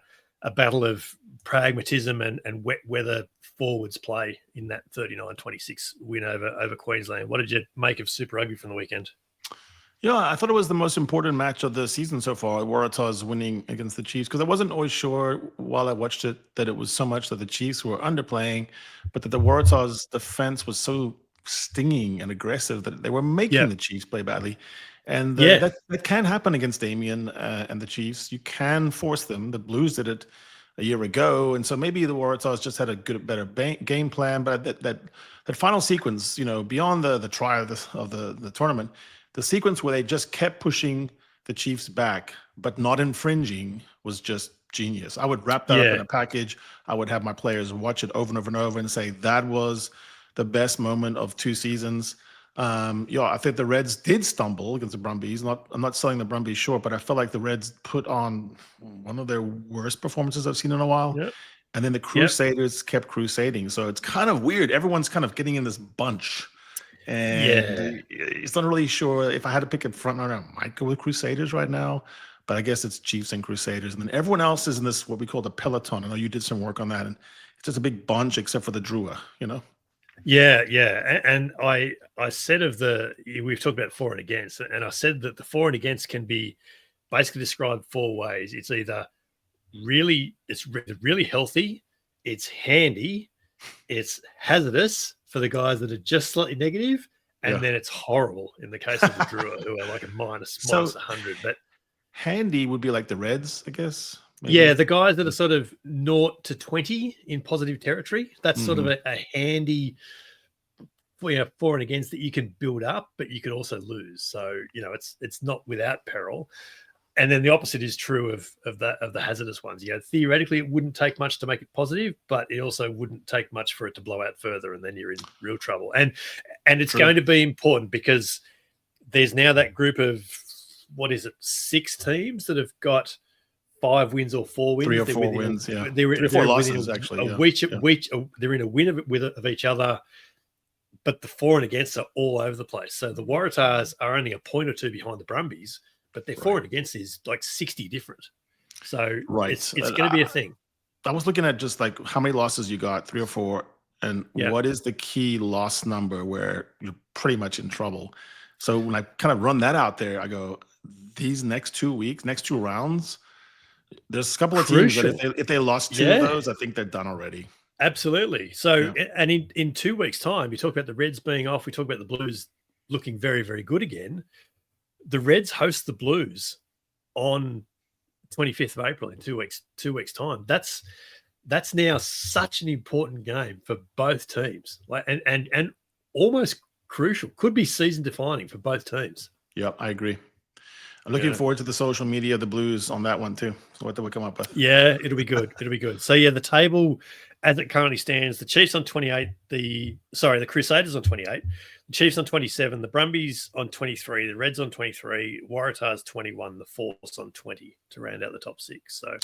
battle of pragmatism and wet weather forwards play in that 39-26 win over Queensland. What did you make of Super Rugby from the weekend? Yeah, I thought it was the most important match of the season so far. Waratahs winning against the Chiefs, because I wasn't always sure while I watched it that it was so much that the Chiefs were underplaying, but that the Waratahs' defense was so stinging and aggressive that they were making the Chiefs play badly. And that can happen against Damien and the Chiefs. You can force them. The Blues did it a year ago, and so maybe the Waratahs just had a better game plan. But that final sequence, beyond the try of the tournament, the sequence where they just kept pushing the Chiefs back but not infringing was just genius. I would wrap that up in a package. I would have my players watch it over and over and over and say that was the best moment of 2 seasons. I think the Reds did stumble against the Brumbies. I'm not selling the Brumbies short, but I felt like the Reds put on one of their worst performances I've seen in a while. Yep. And then the Crusaders kept crusading. So it's kind of weird. Everyone's kind of getting in this bunch. And it's not really sure. If I had to pick a front runner, I might go with Crusaders right now. But I guess it's Chiefs and Crusaders. And then everyone else is in this, what we call the peloton. I know you did some work on that. And it's just a big bunch except for the Drua, Yeah. And I said we've talked about for and against, and I said that the for and against can be basically described 4 ways. It's either really healthy, it's handy, it's hazardous for the guys that are just slightly negative, and then it's horrible in the case of the Drua, who are like a minus 100. But handy would be like the Reds, I guess. Maybe. Yeah, the guys that are sort of 0 to 20 in positive territory. That's sort of a handy for and against that you can build up, but you could also lose. So, it's not without peril. And then the opposite is true of the hazardous ones. Theoretically, it wouldn't take much to make it positive, but it also wouldn't take much for it to blow out further, and then you're in real trouble. And it's going to be important because there's now that group of 6 teams that have got 5 wins or 4 wins. 3 or 4 wins, yeah. They're 3 or 4 losses, actually. They're in a win of each other, but the for and against are all over the place. So the Waratahs are only a point or 2 behind the Brumbies, but their for and against is like 60 different. So it's going to be a thing. I was looking at just like how many losses you got, 3 or 4, and what is the key loss number where you're pretty much in trouble. So when I kind of run that out there, I go, these next 2 weeks, next 2 rounds, there's a couple of teams that if they lost 2 of those, I think they're done already. Absolutely. So, and in 2 weeks' time, you talk about the Reds being off. We talk about the Blues looking very, very good again. The Reds host the Blues on 25th of April in 2 weeks. 2 weeks' time. That's now such an important game for both teams, and almost crucial. Could be season defining for both teams. Yeah, I agree. I'm looking forward to the social media of the Blues on that one too. So what do we come up with? Yeah, it'll be good. It'll be good. So the table as it currently stands, the Chiefs on 28, the Crusaders on 28, the Chiefs on 27, the Brumbies on 23, the Reds on 23, Waratahs 21, the Force on 20 to round out the top 6. So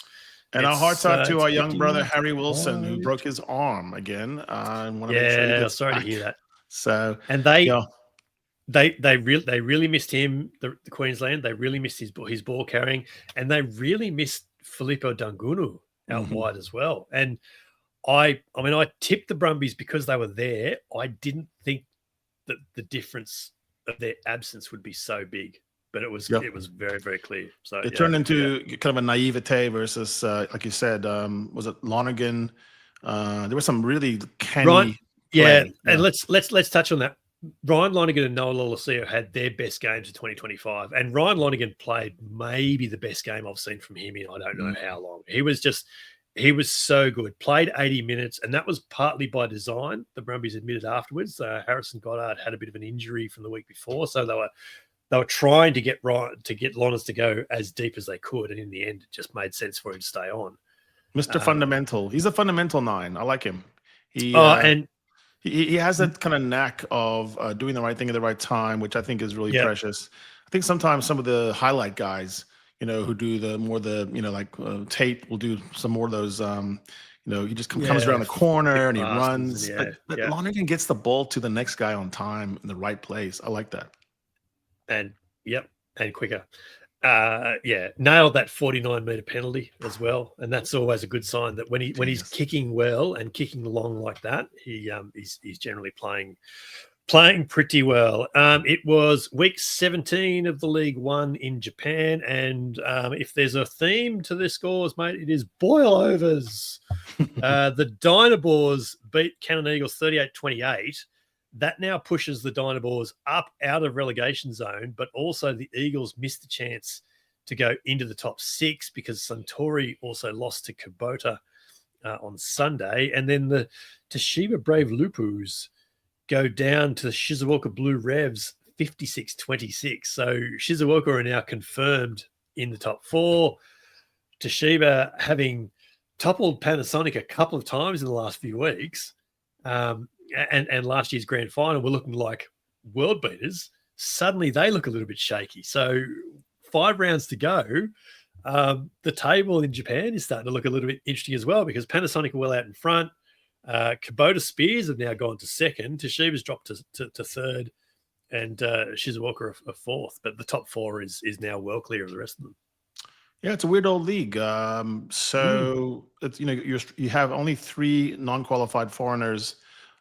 and our hearts out to our young brother Harry Wilson, who broke his arm again. Sorry to hear that. So and They really missed him, the Queensland. They really missed his ball carrying, and they really missed Filippo Dangunu out wide as well. And I tipped the Brumbies because they were there. I didn't think that the difference of their absence would be so big, but it was very, very clear. So it turned into kind of a naivete versus, like you said, was it Lonergan? There was some really canny play. And let's touch on that. Ryan Lonergan and Noah Lolosio had their best games of 2025, and Ryan Lonergan played maybe the best game I've seen from him in I don't know how long. He was so good. Played 80 minutes, and that was partly by design. The Brumbies admitted afterwards. Harrison Goddard had a bit of an injury from the week before, so they were trying to get Loners to go as deep as they could, and in the end, it just made sense for him to stay on. Mr. Fundamental. He's a fundamental 9. I like him. He has that kind of knack of doing the right thing at the right time, which I think is really precious. I think sometimes some of the highlight guys, who do tape will do some more of those. He just comes around the corner and he runs. But Lonergan gets the ball to the next guy on time in the right place. I like that. And quicker. Nailed that 49-meter penalty as well, and that's always a good sign that when he's kicking well and kicking long like that, he's generally playing pretty well. It was week 17 of the League One in Japan, and if there's a theme to the scores, mate, it is boilovers. The Dynabors beat Cannon Eagles 38-28. That now pushes the Dynabors up out of relegation zone, but also the Eagles missed the chance to go into the top 6 because Suntory also lost to Kubota on Sunday. And then the Toshiba Brave Lupus go down to the Shizuoka Blue Revs 56-26. So Shizuoka are now confirmed in the top 4. Toshiba having toppled Panasonic a couple of times in the last few weeks. And last year's grand final were looking like world beaters. Suddenly they look a little bit shaky. So 5 rounds to go. The table in Japan is starting to look a little bit interesting as well because Panasonic are well out in front. Kubota Spears have now gone to 2nd. Toshiba's dropped to 3rd. And Shizuoka are 4th. But the top 4 is now well clear of the rest of them. Yeah, it's a weird old league. So it's, you have only 3 non-qualified foreigners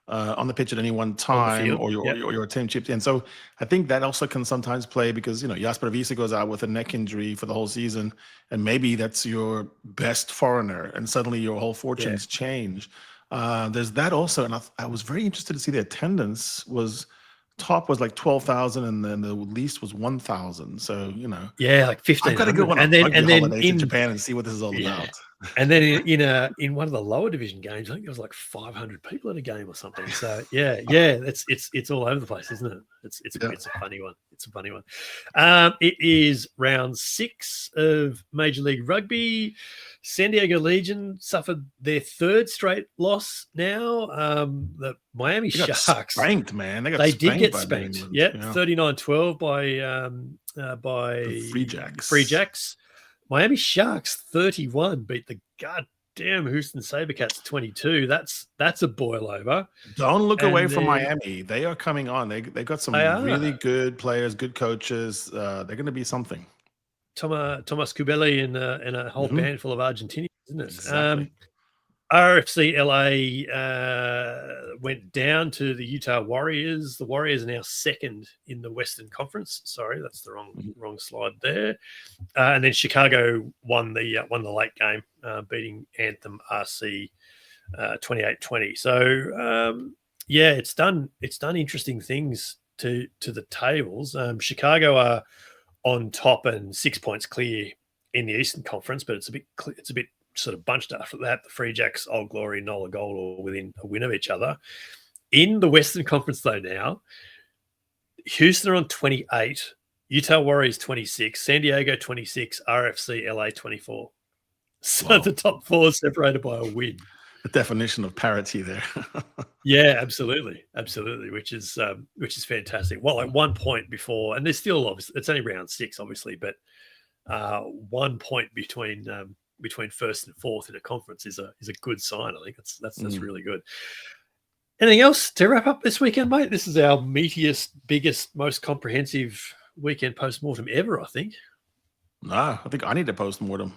on the pitch at any one time, or your team chipped in. So I think that also can sometimes play because Jasper Wiese goes out with a neck injury for the whole season, and maybe that's your best foreigner, and suddenly your whole fortunes change. There's that also, and I was very interested to see the attendance was. Top was like 12,000, and then the least was 1,000. So like 15. I've got to go on a holiday to Japan and see what this is all about. And then in one of the lower division games, I think there was like 500 people at a game or something. So it's all over the place, isn't it? It's a funny one. It's a funny one. It is round 6 of Major League Rugby. San Diego Legion suffered their 3rd straight loss now. The Miami Sharks spanked, man. They did get spanked. Yeah, 39-12 by Free Jacks. Free Jacks. Miami Sharks 31 beat the goddamn Houston Sabercats 22. That's a boil over. Don't look away from Miami. They are coming on. They got some really good players, good coaches. They're going to be something. Thomas Kubeli and a whole band full of Argentinians, isn't it? Exactly. RFC LA went down to the Utah Warriors. The Warriors are now 2nd in the Western Conference. Sorry, that's the wrong slide there. And then Chicago won the late game, beating Anthem RC 28-20. So it's done interesting things to the tables. Chicago are on top and 6 points clear in the Eastern Conference, but it's a bit sort of bunched after that. The Free Jacks, Old Glory, Nola Gold are within a win of each other. In the Western Conference, though, now, Houston are on 28, Utah Warriors 26, San Diego 26, RFC LA 24. So the top 4 separated by a win. The definition of parity there. Yeah, absolutely, which is fantastic. Well, like 1 point before, and there's still obviously it's only round 6, obviously, but 1 point between 1st and 4th in a conference is a good sign. I think that's really good. Anything else to wrap up this weekend, mate? This is our meatiest, biggest, most comprehensive weekend post-mortem ever, I think. No, I think I need a post-mortem.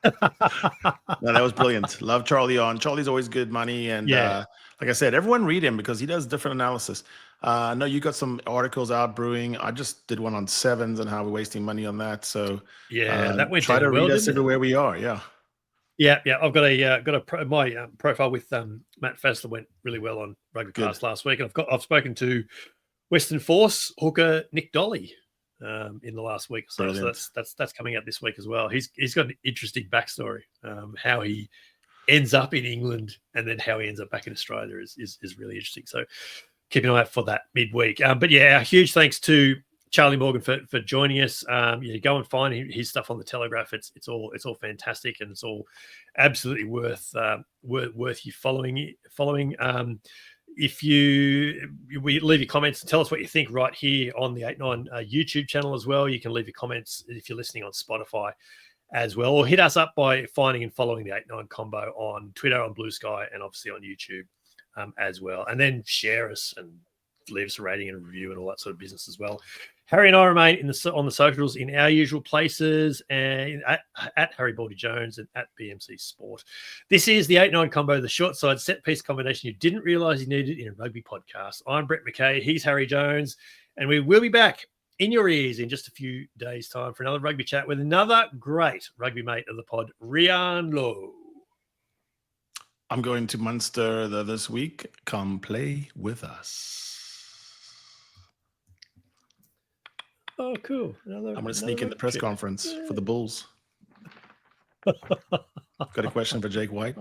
No, that was brilliant. Love Charlie on. Charlie's always good money, and like I said, everyone read him because he does different analysis. I know you got some articles out brewing. I just did one on sevens and how we're wasting money on that. So that went try to read us everywhere we are. Yeah. I've got my profile with Matt Fassler went really well on Rugbycast last week, and I've spoken to Western Force hooker Nick Dolly in the last week or so. So that's coming out this week as well. He's got an interesting backstory, how he ends up in England and then how he ends up back in Australia is really interesting. So keep an eye out for that midweek. But a huge thanks to Charlie Morgan for joining us. Go and find his stuff on the Telegraph. It's all fantastic, and it's all absolutely worth you following. we leave your comments and tell us what you think right here on the 8-9 YouTube channel as well. You can leave your comments if you're listening on Spotify as well, or hit us up by finding and following the 8-9 Combo on Twitter, on Blue Sky, and obviously on YouTube as well. And then share us and leave us a rating and a review and all that sort of business as well. Harry and I remain on the socials in our usual places, and at Harry Baldy Jones and at BMC Sport. This is the 8-9 Combo, the short side set piece combination you didn't realise you needed in a rugby podcast. I'm Brett McKay. He's Harry Jones, and we will be back in your ears in just a few days' time for another rugby chat with another great rugby mate of the pod, Rian Lowe. I'm going to Munster this week. Come play with us. Oh, cool. I'm going to sneak in the press conference for the Bulls. Got a question for Jake White?